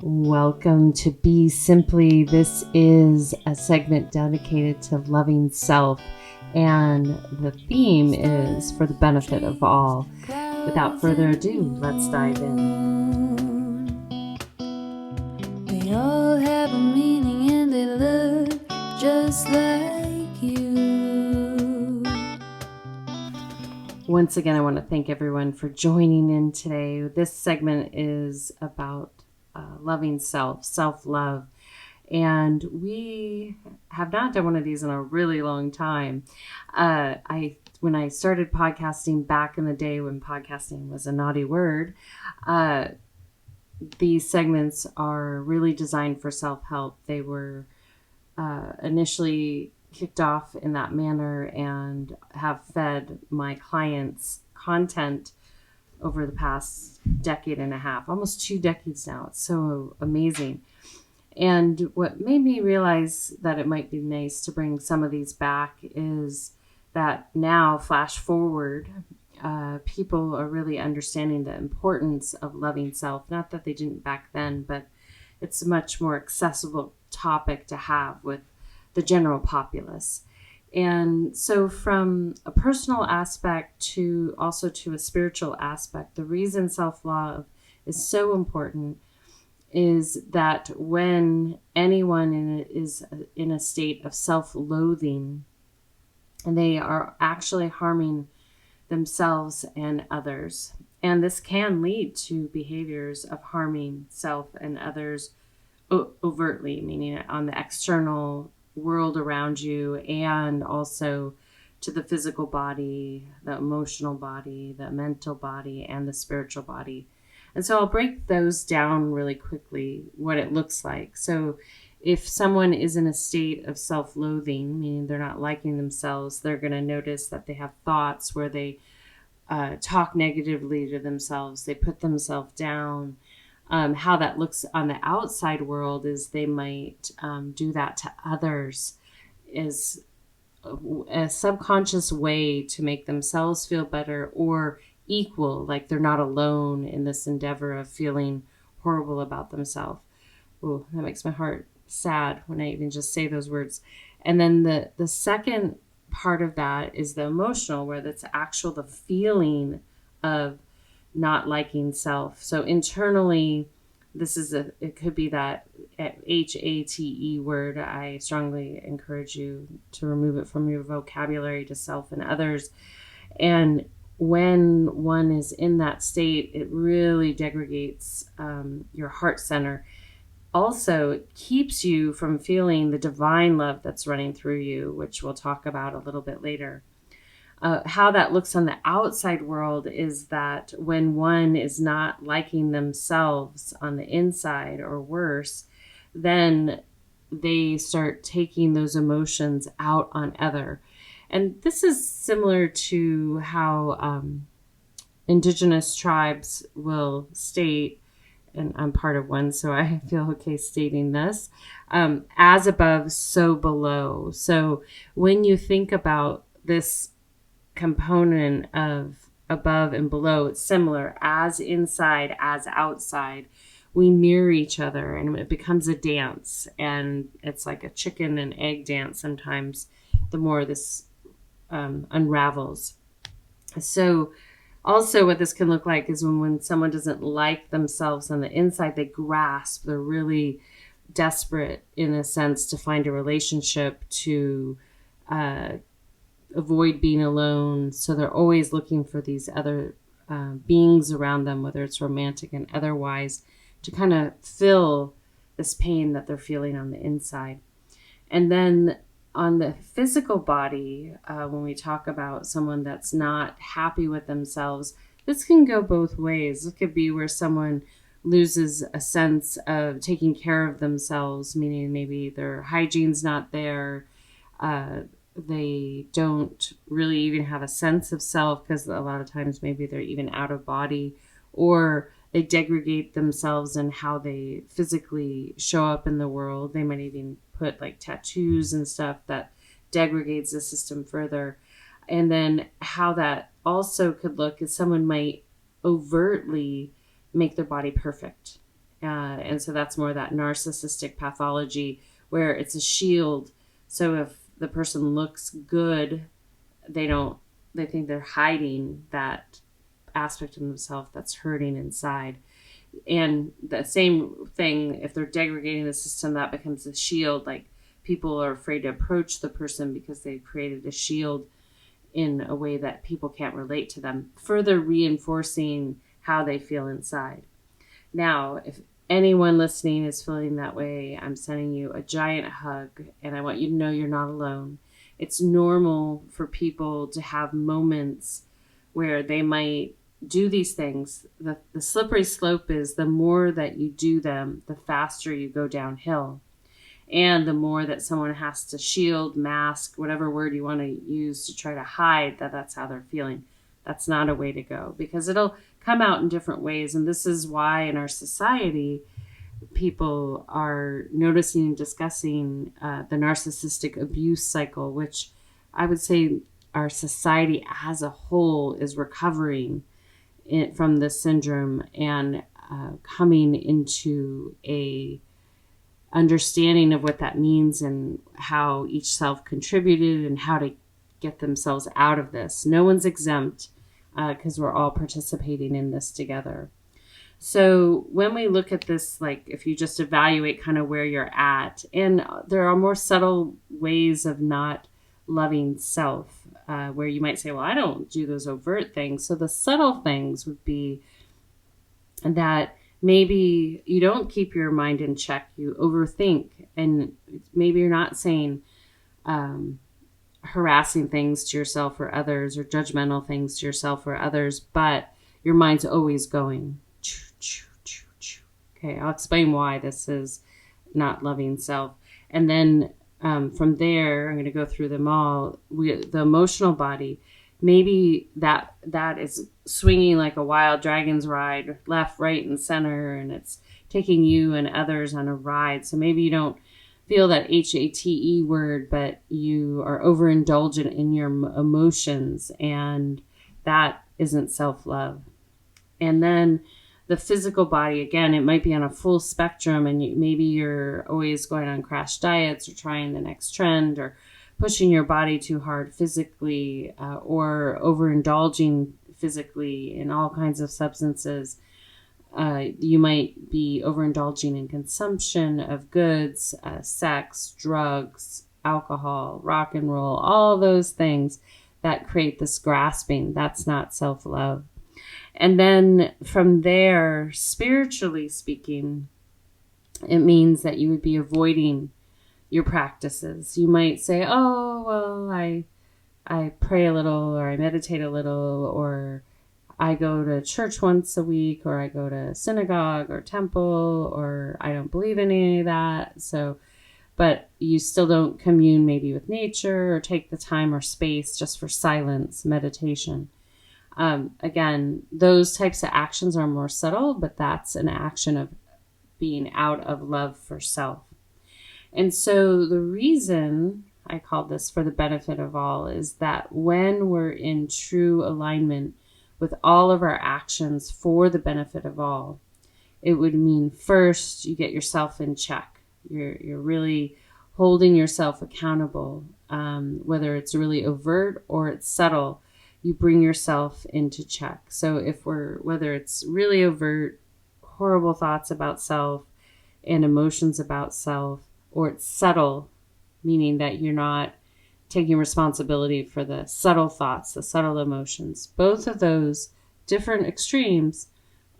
Welcome to BeSimply. This is a segment dedicated to loving self, and the theme is for the benefit of all. Without further ado, let's dive in. They all have a meaning and they look just like you. Once again, I want to thank everyone for joining in today. This segment is about loving self, self-love. And we have not done one of these in a really long time. When I started podcasting back in the day when podcasting was a naughty word, these segments are really designed for self-help. They were initially kicked off in that manner and have fed my clients content over the past decade and a half, almost 2 decades now. It's so amazing. And what made me realize that it might be nice to bring some of these back is that now, flash forward, people are really understanding the importance of loving self. Not that they didn't back then, but it's a much more accessible topic to have with the general populace. And so from a personal aspect to also to a spiritual aspect, the reason self-love is so important is that when anyone is in a state of self-loathing, and they are actually harming themselves and others. And this can lead to behaviors of harming self and others overtly, meaning on the external world around you, and also to the physical body, the emotional body, the mental body, and the spiritual body. And so I'll break those down really quickly, what it looks like. So if someone is in a state of self-loathing, meaning they're not liking themselves, they're going to notice that they have thoughts where they talk negatively to themselves. They put themselves down. How that looks on the outside world is they might do that to others as a subconscious way to make themselves feel better or equal, like they're not alone in this endeavor of feeling horrible about themselves. Oh, that makes my heart sad when I even just say those words. And then the second part of that is the emotional, where that's the feeling of not liking self. So internally, it could be that HATE word. I strongly encourage you to remove it from your vocabulary to self and others. And when one is in that state, it really degrades your heart center. Also, it keeps you from feeling the divine love that's running through you, which we'll talk about a little bit later. How that looks on the outside world is that when one is not liking themselves on the inside, or worse, then they start taking those emotions out on other. And this is similar to how indigenous tribes will state, and I'm part of one, so I feel okay stating this, as above, so below. So when you think about this component of above and below, it's similar. As inside, as outside, we mirror each other, and it becomes a dance, and it's like a chicken and egg dance sometimes, the more this unravels. So also what this can look like is when someone doesn't like themselves on the inside, they grasp, they're really desperate in a sense to find a relationship, to avoid being alone. So they're always looking for these other beings around them, whether it's romantic and otherwise, to kind of fill this pain that they're feeling on the inside. And then on the physical body, when we talk about someone that's not happy with themselves, this can go both ways. It could be where someone loses a sense of taking care of themselves, meaning maybe their hygiene's not there. They don't really even have a sense of self, because a lot of times maybe they're even out of body, or they degrade themselves in how they physically show up in the world. They might even put like tattoos and stuff that degrades the system further. And then how that also could look is someone might overtly make their body perfect And so that's more that narcissistic pathology where it's a shield. So if the person looks good, they think they're hiding that aspect of themselves that's hurting inside. And the same thing, if they're degrading the system, that becomes a shield. Like people are afraid to approach the person because they've created a shield in a way that people can't relate to them, further reinforcing how they feel inside. Now, if anyone listening is feeling that way, I'm sending you a giant hug, and I want you to know you're not alone. It's normal for people to have moments where they might do these things. The slippery slope is the more that you do them, the faster you go downhill. And the more that someone has to shield, mask, whatever word you want to use to try to hide that that's how they're feeling. That's not a way to go, because it'll come out in different ways. And this is why in our society, people are noticing and discussing the narcissistic abuse cycle, which I would say our society as a whole is recovering from this syndrome and coming into a understanding of what that means and how each self contributed and how to get themselves out of this. No one's exempt because we're all participating in this together. So when we look at this, like if you just evaluate kind of where you're at, and there are more subtle ways of not loving self, where you might say, well, I don't do those overt things. So the subtle things would be that maybe you don't keep your mind in check, you overthink, and maybe you're not saying harassing things to yourself or others or judgmental things to yourself or others, but your mind's always going. Okay, I'll explain why this is not loving self. And then from there, I'm going to go through them all. The emotional body, maybe that is swinging like a wild dragon's ride, left, right, and center, and it's taking you and others on a ride. So maybe you don't feel that HATE word, but you are overindulgent in your emotions, and that isn't self-love. And then the physical body, again, it might be on a full spectrum, and maybe you're always going on crash diets or trying the next trend or pushing your body too hard physically or overindulging physically in all kinds of substances. You might be overindulging in consumption of goods, sex, drugs, alcohol, rock and roll, all those things that create this grasping. That's not self-love. And then from there, spiritually speaking, it means that you would be avoiding your practices. You might say, oh, well, I pray a little, or I meditate a little, or I go to church once a week, or I go to synagogue or temple, or I don't believe in any of that. So, but you still don't commune maybe with nature or take the time or space just for silence, meditation. Again, those types of actions are more subtle, but that's an action of being out of love for self. And so the reason I called this for the benefit of all is that when we're in true alignment with all of our actions for the benefit of all, it would mean first you get yourself in check. You're really holding yourself accountable, whether it's really overt or it's subtle. You bring yourself into check. So whether it's really overt, horrible thoughts about self and emotions about self, or it's subtle, meaning that you're not taking responsibility for the subtle thoughts, the subtle emotions. Both of those different extremes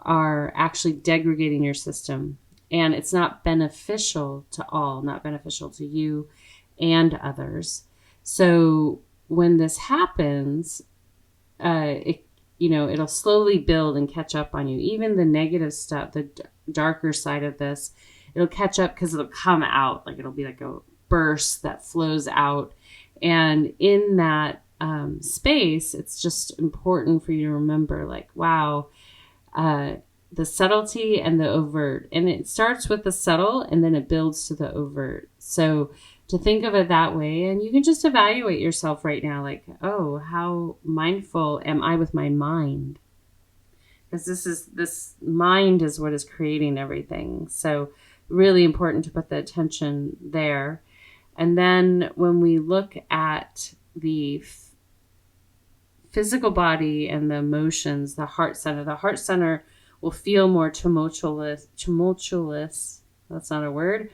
are actually degrading your system. And it's not beneficial to all, not beneficial to you and others. So when this happens, it'll slowly build and catch up on you. Even the negative stuff, the darker side of this, it'll catch up because it'll come out. Like it'll be like a burst that flows out. And in that space, it's just important for you to remember, like, wow, the subtlety and the overt. And it starts with the subtle and then it builds to the overt. So to think of it that way, and you can just evaluate yourself right now, like, oh, how mindful am I with my mind? because this mind is what is creating everything. So really important to put the attention there. And then when we look at the physical body and the emotions, the heart center will feel more tumultuous. That's not a word.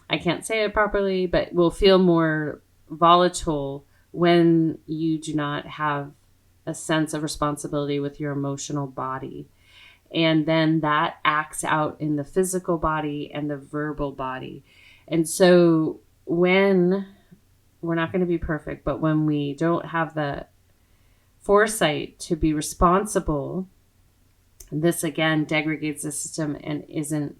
I can't say it properly, but will feel more volatile when you do not have a sense of responsibility with your emotional body. And then that acts out in the physical body and the verbal body. And so when we're not going to be perfect, but when we don't have the foresight to be responsible, this again degrades the system and isn't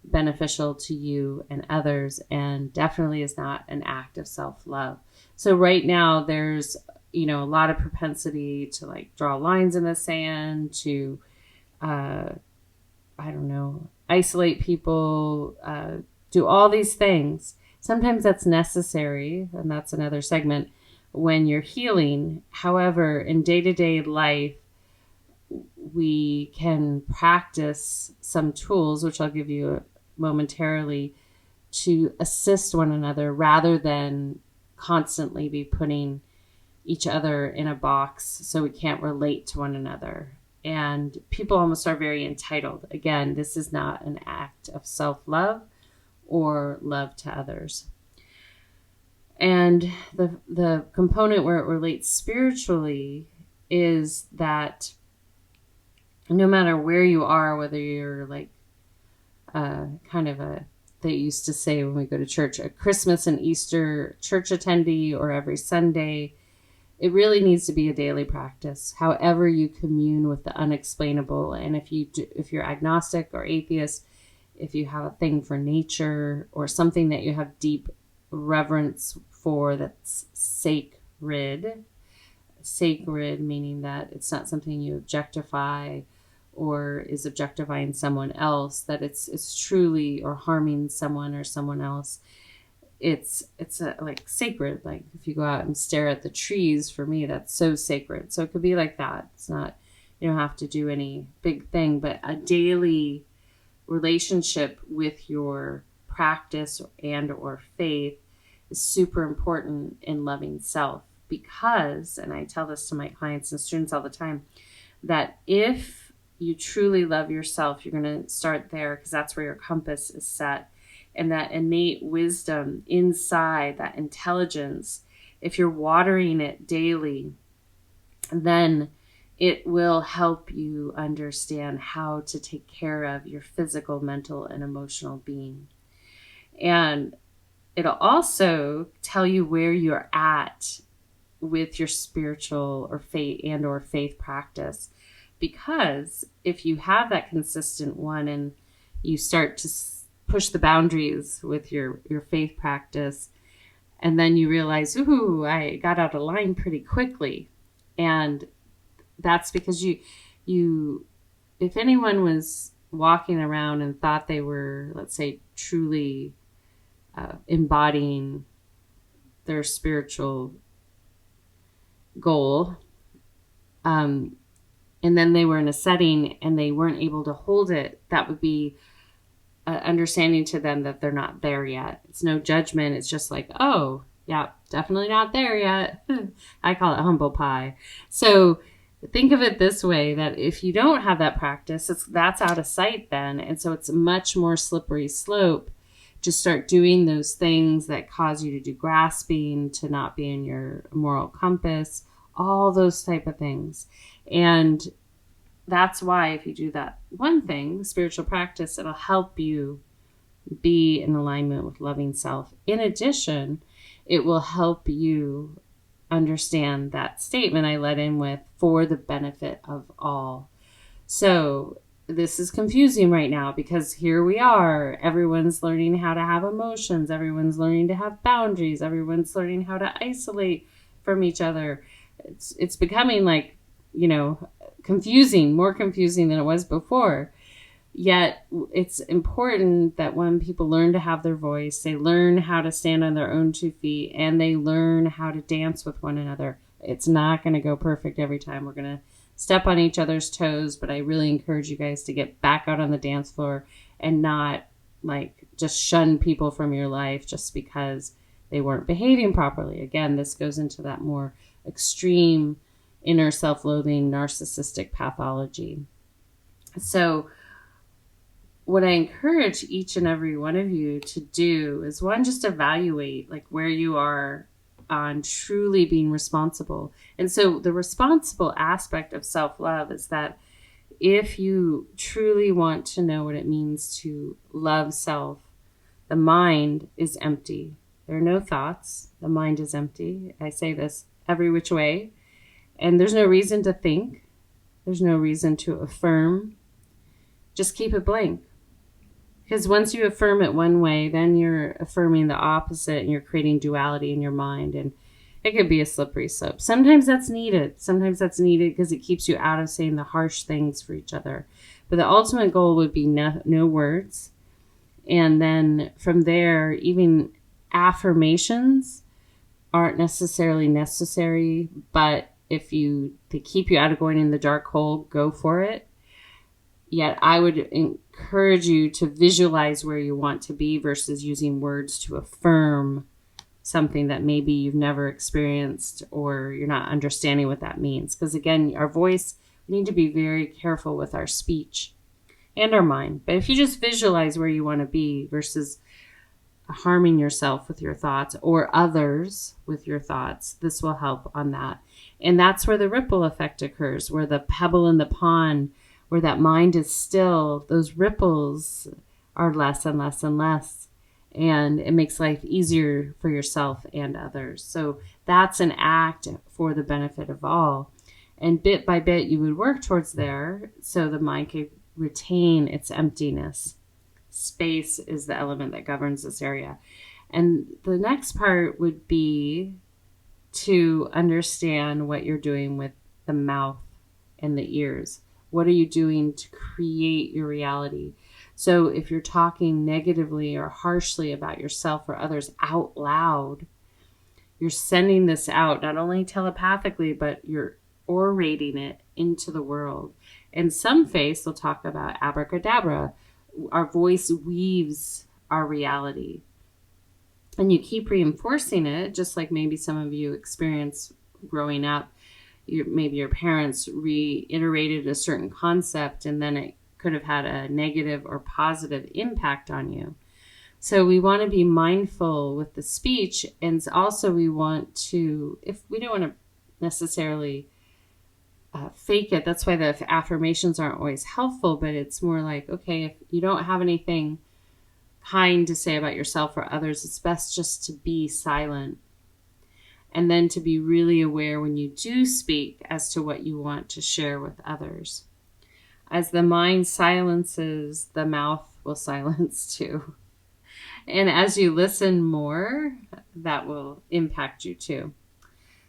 beneficial to you and others, and definitely is not an act of self-love. So right now there's, a lot of propensity to like draw lines in the sand, to, isolate people, do all these things. Sometimes that's necessary, and that's another segment when you're healing. However, in day-to-day life, we can practice some tools, which I'll give you momentarily, to assist one another rather than constantly be putting each other in a box so we can't relate to one another. And people almost are very entitled. Again, this is not an act of self-love or love to others. And the component where it relates spiritually is that no matter where you are, whether you're like they used to say when we go to church, a Christmas and Easter church attendee or every Sunday, it really needs to be a daily practice. However you commune with the unexplainable. And if you're agnostic or atheist, if you have a thing for nature or something that you have deep reverence for that's sacred meaning that it's not something you objectify or is objectifying someone else, that it's truly, or harming someone or someone else. It's like sacred. Like if you go out and stare at the trees, for me, that's so sacred. So it could be like that. It's not, you don't have to do any big thing, but a daily relationship with your practice and or faith is super important in loving self. Because, and I tell this to my clients and students all the time, that if you truly love yourself, you're going to start there, because that's where your compass is set. And that innate wisdom inside, that intelligence, if you're watering it daily, then it will help you understand how to take care of your physical, mental, and emotional being. And it'll also tell you where you're at with your spiritual or faith practice. Because if you have that consistent one and you start to push the boundaries with your faith practice, and then you realize, ooh, I got out of line pretty quickly. And that's because you if anyone was walking around and thought they were, let's say, truly embodying their spiritual goal, and then they were in a setting and they weren't able to hold it, that would be understanding to them that they're not there yet. It's no judgment. It's just like, oh, yeah, definitely not there yet. I call it humble pie. So think of it this way, that if you don't have that practice, that's out of sight then. And so it's a much more slippery slope to start doing those things that cause you to do grasping, to not be in your moral compass, all those type of things. And that's why if you do that one thing, spiritual practice, it'll help you be in alignment with loving self. In addition, it will help you understand that statement I led in with, for the benefit of all. So this is confusing right now, because here we are, everyone's learning how to have emotions, everyone's learning to have boundaries, everyone's learning how to isolate from each other. It's becoming like, confusing, more confusing than it was before. Yet it's important that when people learn to have their voice, they learn how to stand on their own 2 feet, and they learn how to dance with one another. It's not going to go perfect every time. We're going to step on each other's toes, but I really encourage you guys to get back out on the dance floor and not like just shun people from your life just because they weren't behaving properly. Again, this goes into that more extreme inner self-loathing narcissistic pathology. So what I encourage each and every one of you to do is, one, just evaluate like where you are on truly being responsible. And so the responsible aspect of self-love is that if you truly want to know what it means to love self, the mind is empty. There are no thoughts. The mind is empty. I say this every which way. And there's no reason to think. There's no reason to affirm. Just keep it blank. Because once you affirm it one way, then you're affirming the opposite and you're creating duality in your mind. And it could be a slippery slope. Sometimes that's needed. Sometimes that's needed because it keeps you out of saying the harsh things for each other. But the ultimate goal would be no words. And then from there, even affirmations aren't necessarily necessary. But if they keep you out of going in the dark hole, go for it. Yet I would encourage you to visualize where you want to be versus using words to affirm something that maybe you've never experienced or you're not understanding what that means. Because again, our voice, we need to be very careful with our speech and our mind. But if you just visualize where you want to be versus harming yourself with your thoughts or others with your thoughts, this will help on that. And that's where the ripple effect occurs, where the pebble in the pond, where that mind is still, those ripples are less and less and less. And it makes life easier for yourself and others. So that's an act for the benefit of all. And bit by bit, you would work towards there so the mind could retain its emptiness. Space is the element that governs this area. And the next part would be to understand what you're doing with the mouth and the ears. What are you doing to create your reality? So if you're talking negatively or harshly about yourself or others out loud, you're sending this out, not only telepathically, but you're orating it into the world. And some faiths will talk about abracadabra. Our voice weaves our reality. And you keep reinforcing it, just like maybe some of you experience growing up. Maybe your parents reiterated a certain concept and then it could have had a negative or positive impact on you. So we want to be mindful with the speech. And also we want to, if we don't want to necessarily fake it, that's why the affirmations aren't always helpful, but it's more like, okay, if you don't have anything kind to say about yourself or others, it's best just to be silent. And then to be really aware when you do speak as to what you want to share with others. As the mind silences, the mouth will silence too. And as you listen more, that will impact you too.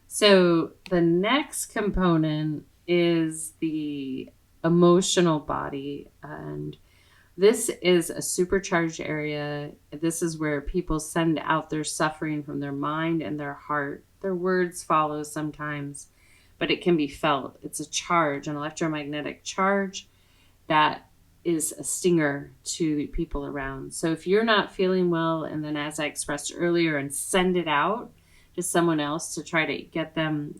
So the next component is the emotional body. And this is a supercharged area. This is where people send out their suffering from their mind and their heart. Their words follow sometimes, but it can be felt. It's a charge, an electromagnetic charge that is a stinger to people around. So if you're not feeling well, and then as I expressed earlier, and send it out to someone else to try to get them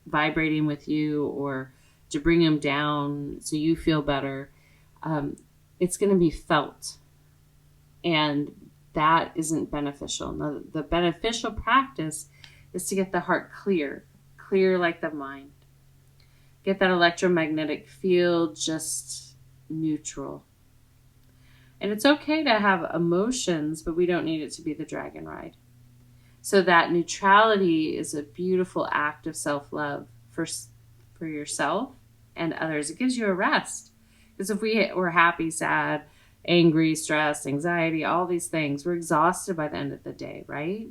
vibrating with you or to bring them down so you feel better, it's going to be felt. And that isn't beneficial. Now, the beneficial practice is to get the heart clear like the mind. Get that electromagnetic field just neutral. And it's okay to have emotions, but we don't need it to be the dragon ride. So that neutrality is a beautiful act of self-love for yourself and others. It gives you a rest. Because if we're happy, sad, angry, stressed, anxiety, all these things, we're exhausted by the end of the day, right?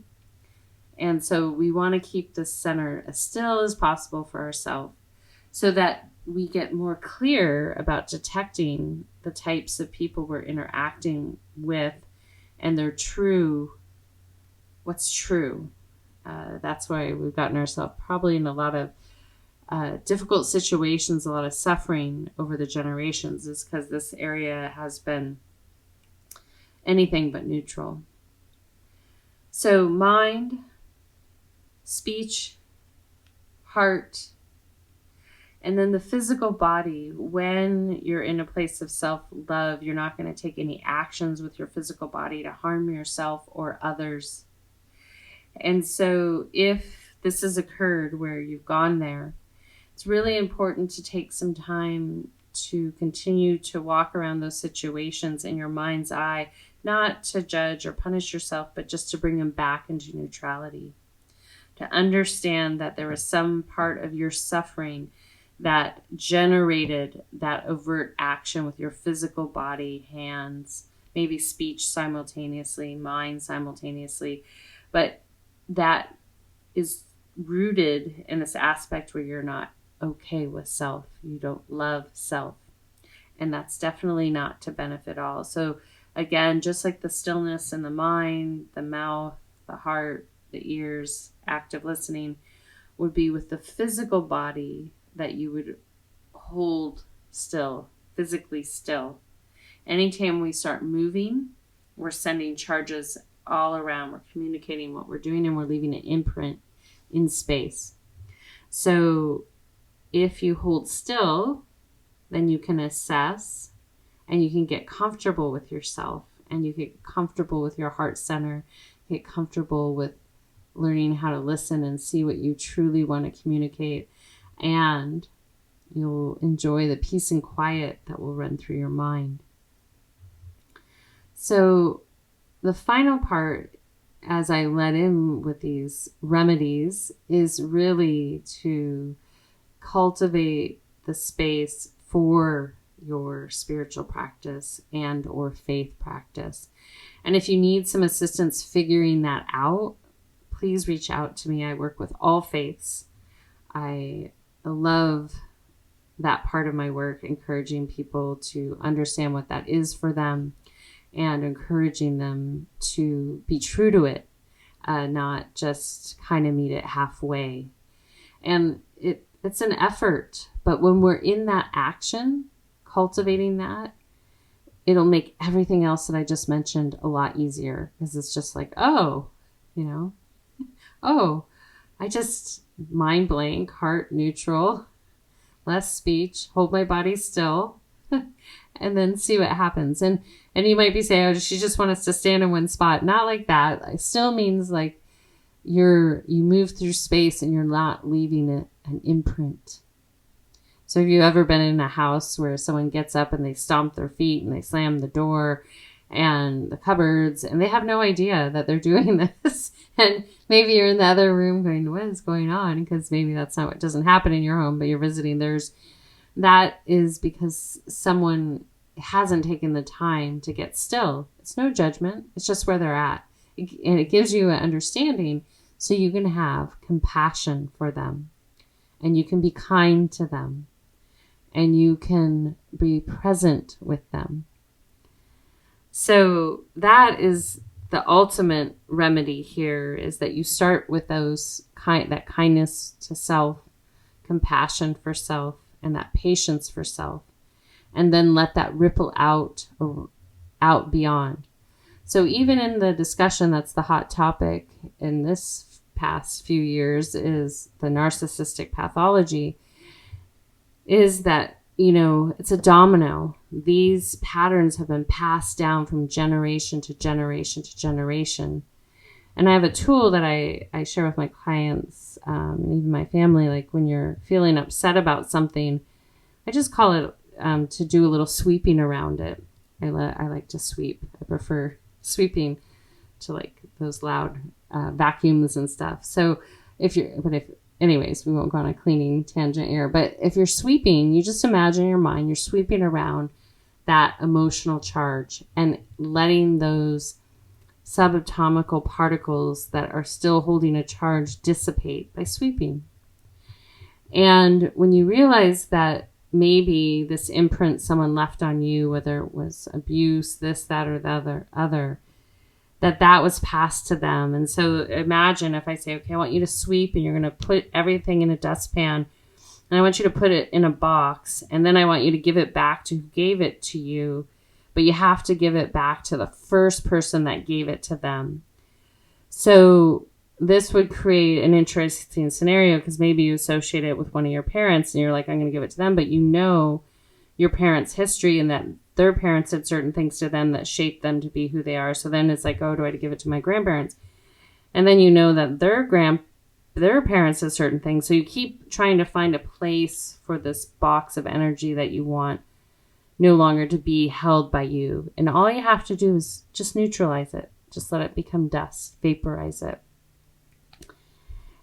And so we want to keep the center as still as possible for ourselves so that we get more clear about detecting the types of people we're interacting with and their what's true. That's why we've gotten ourselves probably in a lot of difficult situations, a lot of suffering over the generations, is because this area has been anything but neutral. So mind, speech, heart, and then the physical body. When you're in a place of self-love, you're not going to take any actions with your physical body to harm yourself or others. And so if this has occurred where you've gone there, it's really important to take some time to continue to walk around those situations in your mind's eye, not to judge or punish yourself, but just to bring them back into neutrality. To understand that there was some part of your suffering that generated that overt action with your physical body, hands, maybe speech simultaneously, mind simultaneously, but that is rooted in this aspect where you're not okay with self. You don't love self. And that's definitely not to benefit all. So again, just like the stillness in the mind, the mouth, the heart, the ears, active listening would be with the physical body, that you would hold still, physically still. Anytime we start moving, we're sending charges all around. We're communicating what we're doing, and we're leaving an imprint in space. So if you hold still, then you can assess, and you can get comfortable with yourself, and you get comfortable with your heart center, get comfortable with learning how to listen and see what you truly want to communicate. And you'll enjoy the peace and quiet that will run through your mind. So the final part, as I let in with these remedies, is really to cultivate the space for your spiritual practice and or faith practice. And if you need some assistance figuring that out, please reach out to me. I work with all faiths. I love that part of my work, encouraging people to understand what that is for them and encouraging them to be true to it, not just kind of meet it halfway. And it's an effort, but when we're in that action, cultivating that, it'll make everything else that I just mentioned a lot easier, because it's just like, oh, I just mind blank, heart neutral, less speech, hold my body still, and then see what happens. And you might be saying, oh, she just wants us to stand in one spot. Not like that. It still means like you move through space and you're not leaving it an imprint. So have you ever been in a house where someone gets up and they stomp their feet and they slam the door and the cupboards, and they have no idea that they're doing this? And maybe you're in the other room going, what is going on? Because maybe that's not what doesn't happen in your home, but you're visiting theirs. That is because someone hasn't taken the time to get still. It's no judgment. It's just where they're at. And it gives you an understanding so you can have compassion for them, and you can be kind to them, and you can be present with them. So that is the ultimate remedy here, is that you start with that kindness to self, compassion for self, and that patience for self, and then let that ripple out beyond. So even in the discussion that's the hot topic in this past few years is the narcissistic pathology, is that, it's a domino. These patterns have been passed down from generation to generation to generation. And I have a tool that I share with my clients, and even my family, like when you're feeling upset about something, I just call it to do a little sweeping around it. I like to sweep. I prefer sweeping to like those loud vacuums and stuff. So anyways, we won't go on a cleaning tangent here, but if you're sweeping, you just imagine in your mind, you're sweeping around that emotional charge and letting those subatomical particles that are still holding a charge dissipate by sweeping. And when you realize that maybe this imprint someone left on you, whether it was abuse, this, that, or the other, that was passed to them. And so imagine if I say, okay, I want you to sweep, and you're going to put everything in a dustpan And I want you to put it in a box, and then I want you to give it back to who gave it to you. But you have to give it back to the first person that gave it to them. So this would create an interesting scenario, because maybe you associate it with one of your parents and you're like, I'm going to give it to them. But you know your parents' history and that their parents did certain things to them that shaped them to be who they are. So then it's like, oh, do I give it to my grandparents? And then you know that their parents did certain things. So you keep trying to find a place for this box of energy that you want no longer to be held by you. And all you have to do is just neutralize it. Just let it become dust, vaporize it.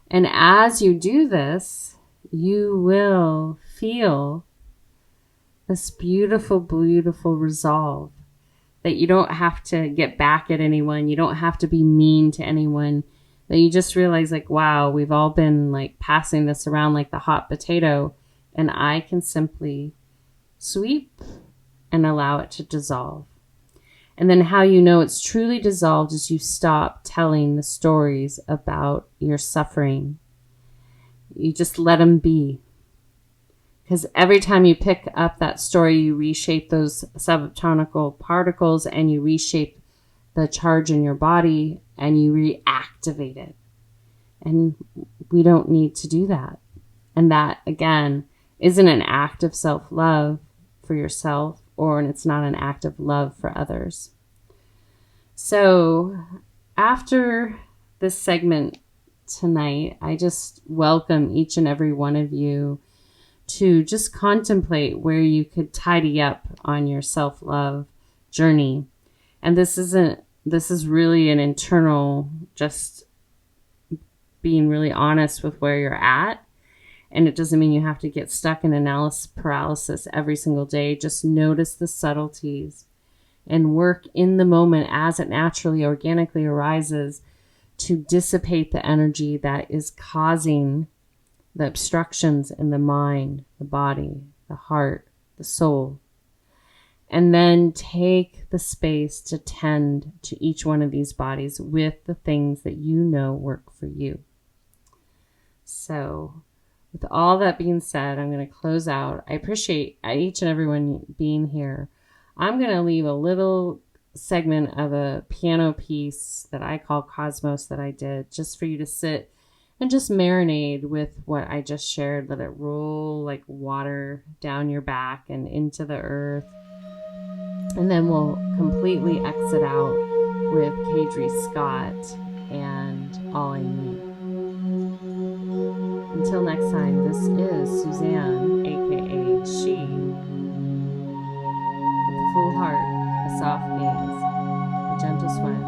And as you do this, you will feel this beautiful, beautiful resolve that you don't have to get back at anyone. You don't have to be mean to anyone. That you just realize, like, wow, we've all been like passing this around like the hot potato, and I can simply sweep and allow it to dissolve. And then how you know it's truly dissolved is you stop telling the stories about your suffering. You just let them be. Because every time you pick up that story, you reshape those subatomic particles and you reshape the charge in your body and you reactivate it. And we don't need to do that. And that, again, isn't an act of self-love for yourself, or it's not an act of love for others. So after this segment tonight, I just welcome each and every one of you to just contemplate where you could tidy up on your self-love journey. And this is really an internal, just being really honest with where you're at. And it doesn't mean you have to get stuck in analysis paralysis every single day. Just notice the subtleties and work in the moment as it naturally, organically arises to dissipate the energy that is causing the obstructions in the mind, the body, the heart, the soul. And then take the space to tend to each one of these bodies with the things that you know work for you. So with all that being said, I'm going to close out. I appreciate each and everyone being here. I'm going to leave a little segment of a piano piece that I call Cosmos that I did, just for you to sit and just marinate with what I just shared. Let it roll like water down your back and into the earth. And then we'll completely exit out with Kadri Scott and All I Need. Until next time, this is Suzanne, aka She, with a full heart, a soft gaze, a gentle sweat,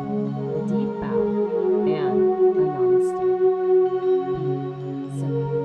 a deep bow, and a namaste. Be simple.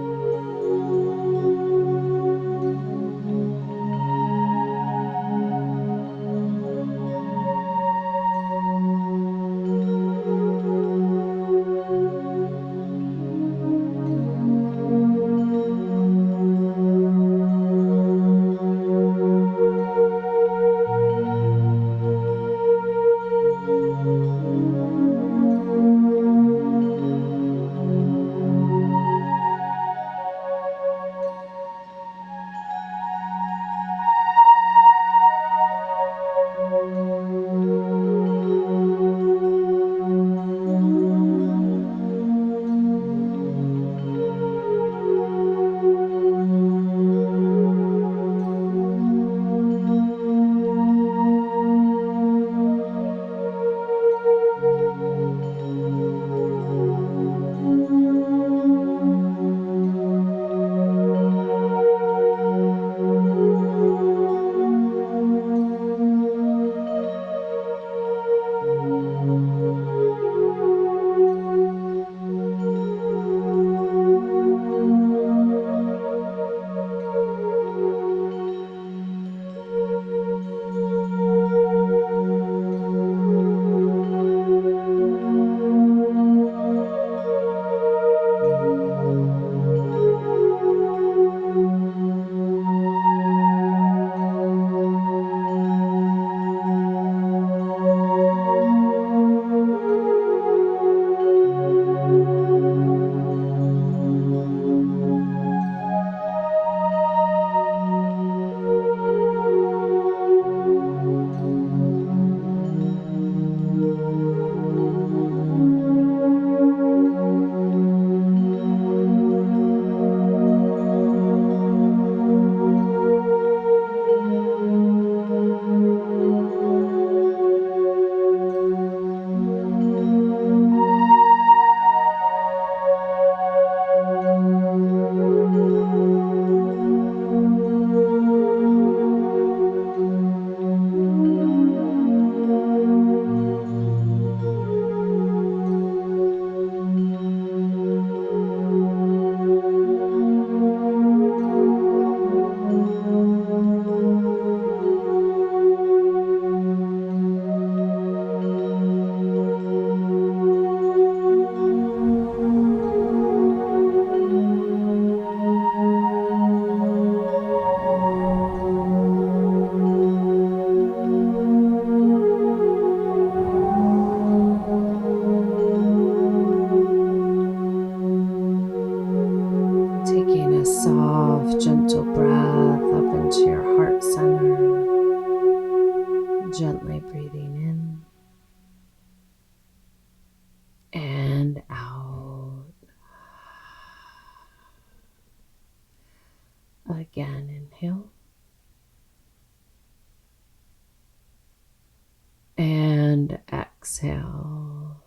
exhale.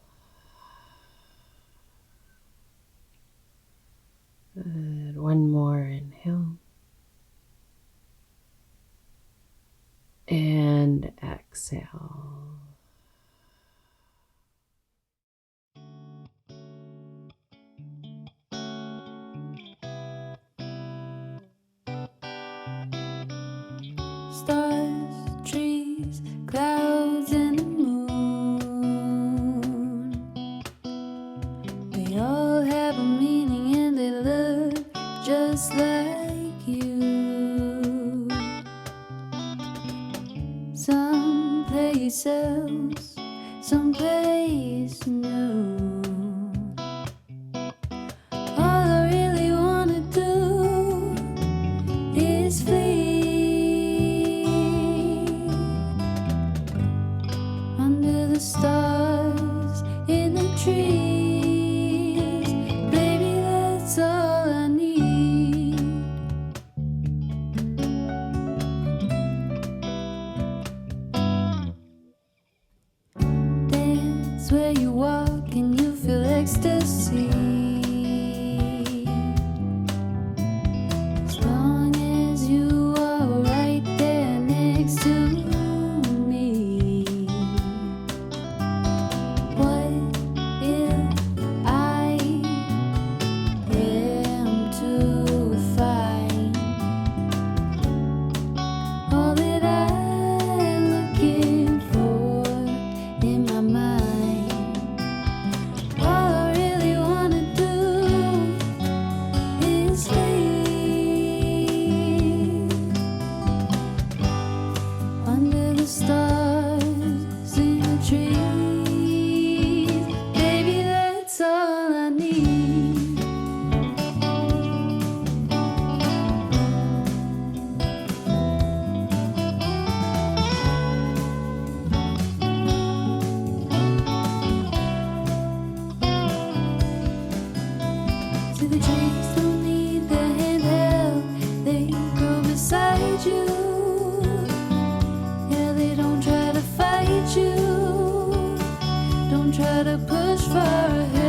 Good. One more inhale. And exhale. Stars, trees, clouds, and the moon. They all have a meaning and they look just like you. Some places, some place new. All I really wanna do is flee under the stars, in the trees. Baby, that's all I need. Dance where you walk and you feel ecstasy. As long as you are right there next to me. What if I am to find all that I'm looking for in my mind? All I really wanna do is leave under the stars, in the trees. Baby, that's all I need. See, the trees don't need the handheld, they grow beside you. Yeah, they don't try to fight you, don't try to push far ahead.